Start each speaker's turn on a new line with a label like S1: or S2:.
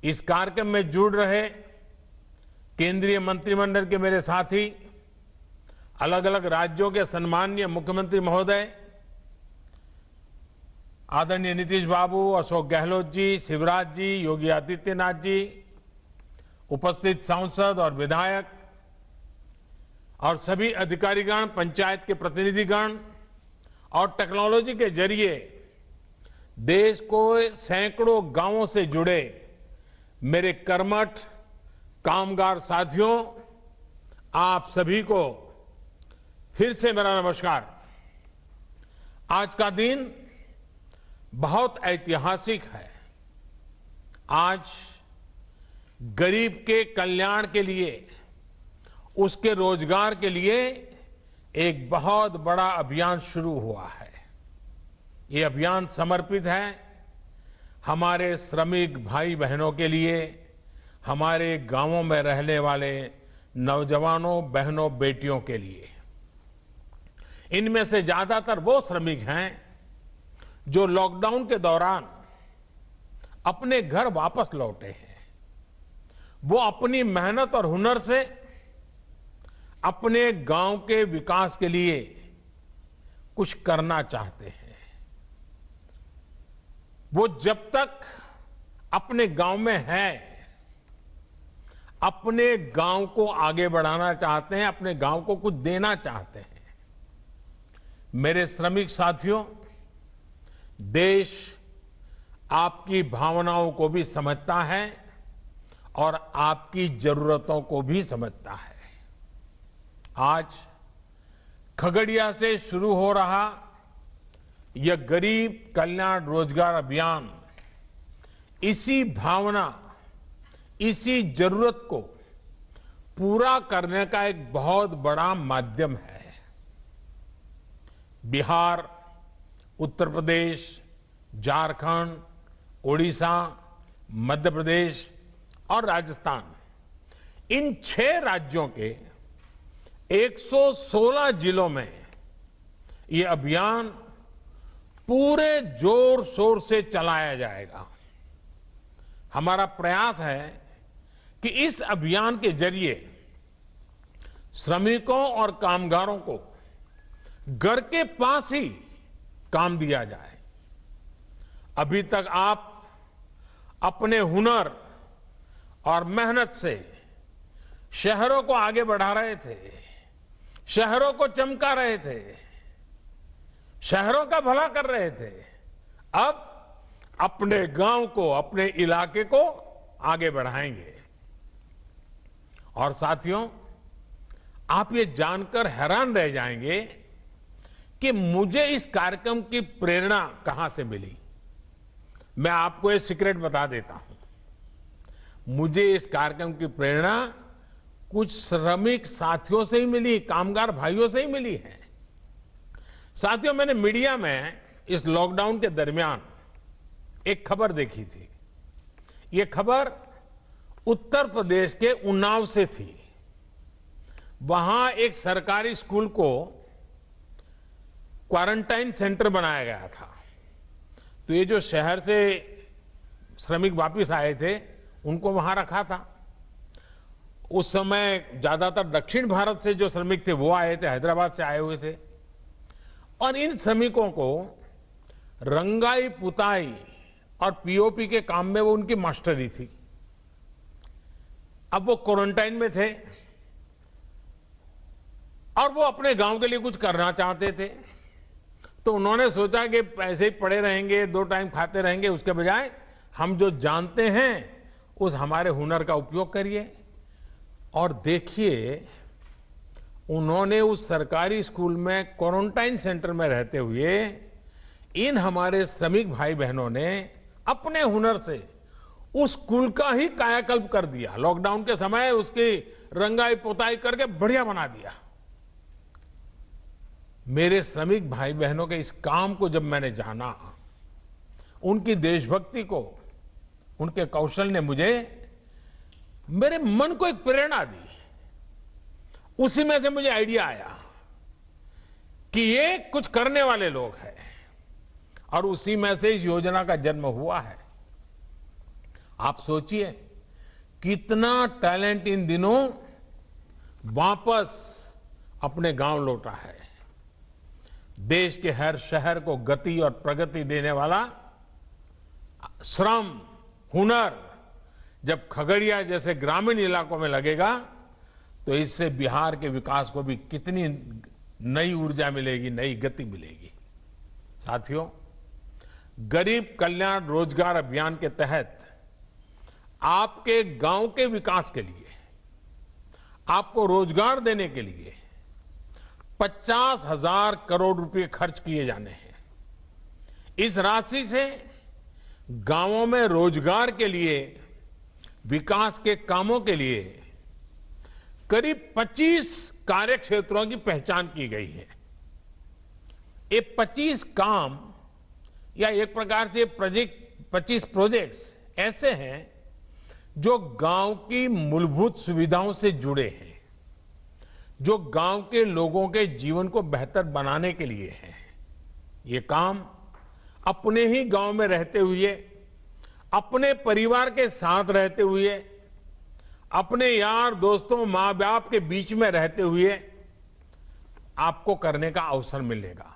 S1: इस कार्यक्रम में जुड़ रहे केंद्रीय मंत्रिमंडल के मेरे साथी, अलग अलग राज्यों के सम्माननीय मुख्यमंत्री महोदय, आदरणीय नीतीश बाबू, अशोक गहलोत जी, शिवराज जी, योगी आदित्यनाथ जी, उपस्थित सांसद और विधायक और सभी अधिकारीगण, पंचायत के प्रतिनिधिगण और टेक्नोलॉजी के जरिए देश को सैकड़ों गांवों से जुड़े मेरे कर्मठ कामगार साथियों, आप सभी को फिर से मेरा नमस्कार। आज का दिन बहुत ऐतिहासिक है। आज गरीब के कल्याण के लिए, उसके रोजगार के लिए एक बहुत बड़ा अभियान शुरू हुआ है। ये अभियान समर्पित है हमारे श्रमिक भाई बहनों के लिए, हमारे गांवों में रहने वाले नौजवानों, बहनों, बेटियों के लिए। इनमें से ज्यादातर वो श्रमिक हैं जो लॉकडाउन के दौरान अपने घर वापस लौटे हैं। वो अपनी मेहनत और हुनर से अपने गांव के विकास के लिए कुछ करना चाहते हैं। वो जब तक अपने गांव में है, अपने गांव को आगे बढ़ाना चाहते हैं, अपने गांव को कुछ देना चाहते हैं। मेरे श्रमिक साथियों, देश आपकी भावनाओं को भी समझता है और आपकी जरूरतों को भी समझता है। आज खगड़िया से शुरू हो रहा यह गरीब कल्याण रोजगार अभियान इसी भावना, इसी जरूरत को पूरा करने का एक बहुत बड़ा माध्यम है। बिहार, उत्तर प्रदेश, झारखंड, ओडिशा, मध्य प्रदेश और राजस्थान, इन 6 राज्यों के 116 जिलों में ये अभियान पूरे जोर शोर से चलाया जाएगा। हमारा प्रयास है कि इस अभियान के जरिए श्रमिकों और कामगारों को घर के पास ही काम दिया जाए। अभी तक आप अपने हुनर और मेहनत से शहरों को आगे बढ़ा रहे थे, शहरों को चमका रहे थे, शहरों का भला कर रहे थे। अब अपने गांव को, अपने इलाके को आगे बढ़ाएंगे। और साथियों, आप ये जानकर हैरान रह जाएंगे कि मुझे इस कार्यक्रम की प्रेरणा कहां से मिली। मैं आपको ये सीक्रेट बता देता हूं। मुझे इस कार्यक्रम की प्रेरणा कुछ श्रमिक साथियों से ही मिली, कामगार भाइयों से ही मिली है। साथियों, मैंने मीडिया में इस लॉकडाउन के दरमियान एक खबर देखी थी। ये खबर उत्तर प्रदेश के उन्नाव से थी। वहां एक सरकारी स्कूल को क्वारंटाइन सेंटर बनाया गया था। तो ये जो शहर से श्रमिक वापस आए थे, उनको वहां रखा था। उस समय ज्यादातर दक्षिण भारत से जो श्रमिक थे वो आए थे, हैदराबाद से आए हुए थे। और इन श्रमिकों को रंगाई पुताई और पीओपी के काम में वो उनकी मास्टरी थी। अब वो क्वारंटाइन में थे और वो अपने गांव के लिए कुछ करना चाहते थे। तो उन्होंने सोचा कि ऐसे ही पड़े रहेंगे, 2 टाइम खाते रहेंगे, उसके बजाय हम जो जानते हैं उस हमारे हुनर का उपयोग करिए। और देखिए, उन्होंने उस सरकारी स्कूल में क्वारंटाइन सेंटर में रहते हुए इन हमारे श्रमिक भाई बहनों ने अपने हुनर से उस स्कूल का ही कायाकल्प कर दिया। लॉकडाउन के समय उसकी रंगाई पोताई करके बढ़िया बना दिया। मेरे श्रमिक भाई बहनों के इस काम को जब मैंने जाना, उनकी देशभक्ति को, उनके कौशल ने मेरे मन को एक प्रेरणा दी। उसी में से मुझे आइडिया आया कि ये कुछ करने वाले लोग हैं और उसी में से इस योजना का जन्म हुआ है। आप सोचिए कितना टैलेंट इन दिनों वापस अपने गांव लौटा है। देश के हर शहर को गति और प्रगति देने वाला श्रम, हुनर जब खगड़िया जैसे ग्रामीण इलाकों में लगेगा तो इससे बिहार के विकास को भी कितनी नई ऊर्जा मिलेगी, नई गति मिलेगी। साथियों, गरीब कल्याण रोजगार अभियान के तहत आपके गांव के विकास के लिए, आपको रोजगार देने के लिए 50,000 करोड़ रुपए खर्च किए जाने हैं। इस राशि से गांवों में रोजगार के लिए, विकास के कामों के लिए करीब 25 कार्य क्षेत्रों की पहचान की गई है। ये 25 काम या एक प्रकार से 25 प्रोजेक्ट्स ऐसे हैं जो गांव की मूलभूत सुविधाओं से जुड़े हैं, जो गांव के लोगों के जीवन को बेहतर बनाने के लिए हैं। ये काम अपने ही गांव में रहते हुए, अपने परिवार के साथ रहते हुए, अपने यार दोस्तों, मां बाप के बीच में रहते हुए आपको करने का अवसर मिलेगा।